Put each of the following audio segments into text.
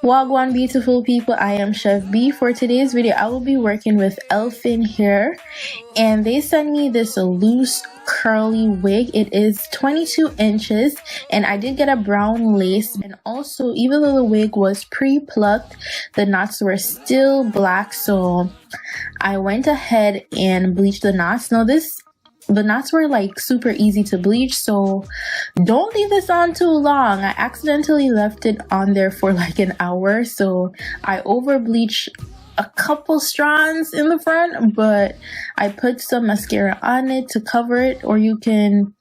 Wagwan beautiful people, I am Chef B. For today's video, I will be working with Elfin here, and they sent me this loose curly wig. It is 22 inches, and I did get a brown lace, and also even though the wig was pre-plucked, the knots were still black, so I went ahead and bleached the knots. Now the knots were like super easy to bleach, so don't leave this on too long. I accidentally left it on there for like an hour, so I over bleached a couple strands in the front, but I put some mascara on it to cover it. Or you can,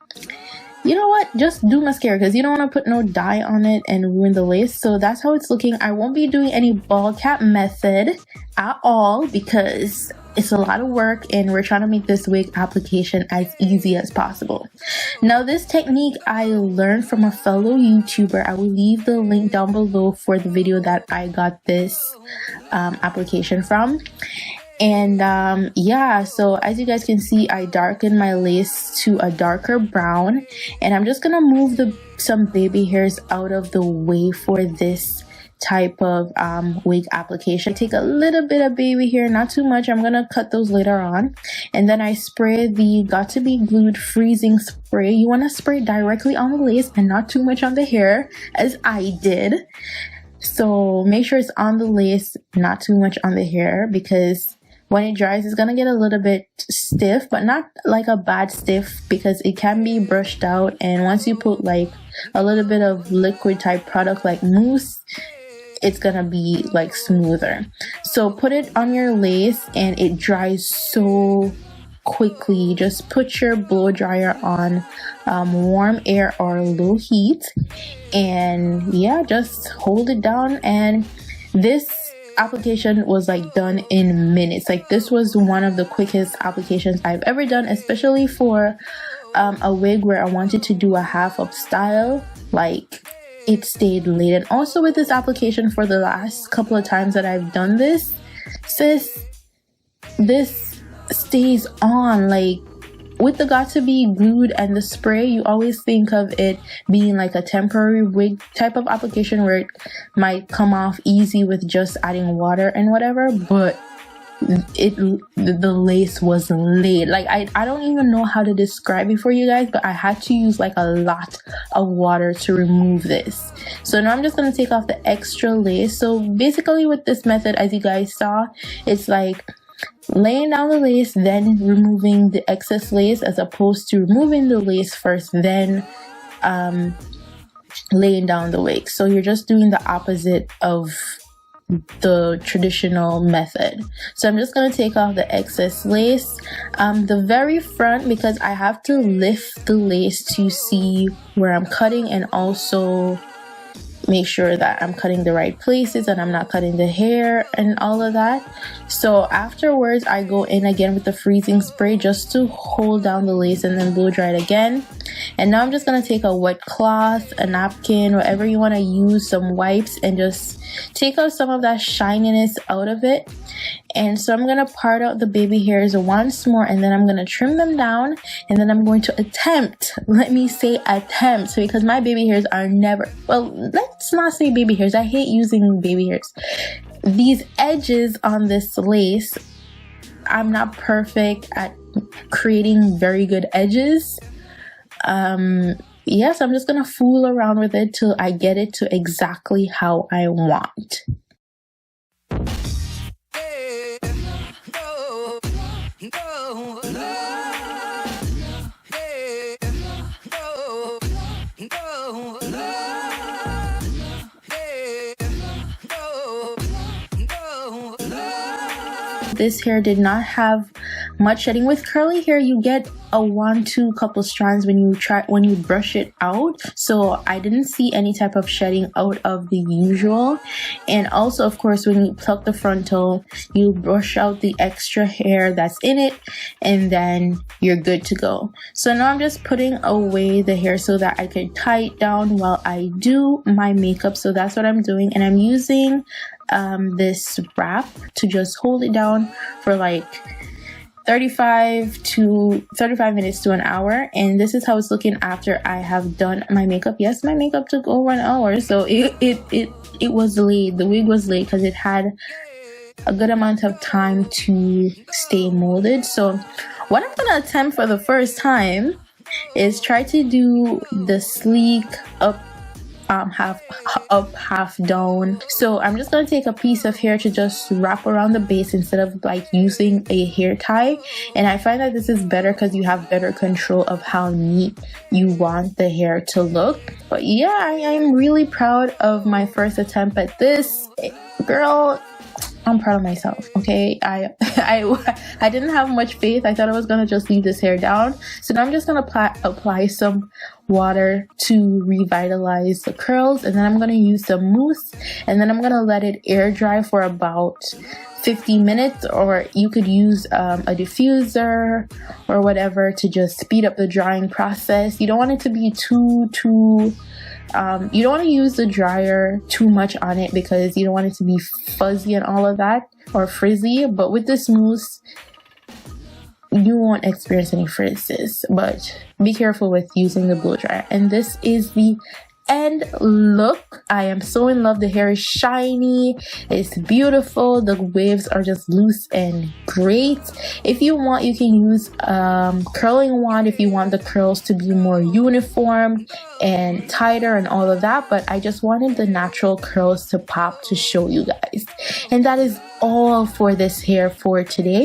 you know what, just do mascara because you don't want to put no dye on it and ruin the lace. So that's how it's looking. I won't be doing any ball cap method at all because it's a lot of work and we're trying to make this wig application as easy as possible. Now this technique I learned from a fellow YouTuber. I will leave the link down below for the video that I got this application from. And yeah, so as you guys can see, I darkened my lace to a darker brown, and I'm just gonna move some baby hairs out of the way for this type of wig application. I take a little bit of baby hair, not too much. I'm gonna cut those later on, and then I spray the Got to Be Glued freezing spray. You want to spray directly on the lace and not too much on the hair, as I did. So make sure it's on the lace, not too much on the hair, because when it dries, it's gonna get a little bit stiff, but not like a bad stiff, because it can be brushed out. And once you put like a little bit of liquid type product like mousse, it's gonna be like smoother. So put it on your lace and it dries so quickly. Just put your blow dryer on warm air or low heat, and yeah, just hold it down. And this application was like done in minutes. Like this was one of the quickest applications I've ever done, especially for a wig where I wanted to do a half up style. Like it stayed late. And also with this application, for the last couple of times that I've done this, sis, this stays on. Like with the Got to Be Glued and the spray, you always think of it being like a temporary wig type of application where it might come off easy with just adding water and whatever, but the lace was laid. Like I don't even know how to describe it for you guys, but I had to use like a lot of water to remove this. So now I'm just going to take off the extra lace. So basically with this method, as you guys saw, it's like laying down the lace, then removing the excess lace, as opposed to removing the lace first, then laying down the wig. So you're just doing the opposite of the traditional method. So I'm just going to take off the excess lace, the very front, because I have to lift the lace to see where I'm cutting, and also make sure that I'm cutting the right places and I'm not cutting the hair and all of that. So afterwards, I go in again with the freezing spray just to hold down the lace, and then blow dry it again. And now I'm just going to take a wet cloth, a napkin, whatever you want to use, some wipes, and just take out some of that shininess out of it. And so I'm going to part out the baby hairs once more, and then I'm going to trim them down, and then I'm going to attempt, let me say attempt, because my baby hairs are never, well, let's not say baby hairs, I hate using baby hairs. These edges on this lace, I'm not perfect at creating very good edges. Yes, I'm just gonna fool around with it till I get it to exactly how I want. This hair did not have much shedding. With curly hair, you get a 1-2 couple strands when you brush it out, so I didn't see any type of shedding out of the usual. And also, of course, when you pluck the frontal, you brush out the extra hair that's in it, and then you're good to go. So now I'm just putting away the hair so that I can tie it down while I do my makeup. So that's what I'm doing, and I'm using this wrap to just hold it down for like 35 minutes to an hour, and this is how it's looking after I have done my makeup. Yes, my makeup took over an hour, so it was late. The wig was late because it had a good amount of time to stay molded. So what I'm gonna attempt for the first time is try to do the sleek half up, half down. So I'm just gonna take a piece of hair to just wrap around the base instead of like using a hair tie, and I find that this is better because you have better control of how neat you want the hair to look. But yeah, I'm really proud of my first attempt at this. Girl, I'm proud of myself. Okay, I didn't have much faith. I thought I was gonna just leave this hair down, so now I'm just gonna apply some water to revitalize the curls, and then I'm gonna use some mousse, and then I'm gonna let it air dry for about 50 minutes, or you could use a diffuser or whatever to just speed up the drying process. You don't want it to be too you don't want to use the dryer too much on it because you don't want it to be fuzzy and all of that, or frizzy. But with this mousse, you won't experience any frizzes, but be careful with using the blow dryer. And this is the end look. I am so in love. The hair is shiny, it's beautiful, the waves are just loose and great. If you want, you can use curling wand if you want the curls to be more uniform and tighter and all of that, but I just wanted the natural curls to pop to show you guys. And that is all for this hair for today.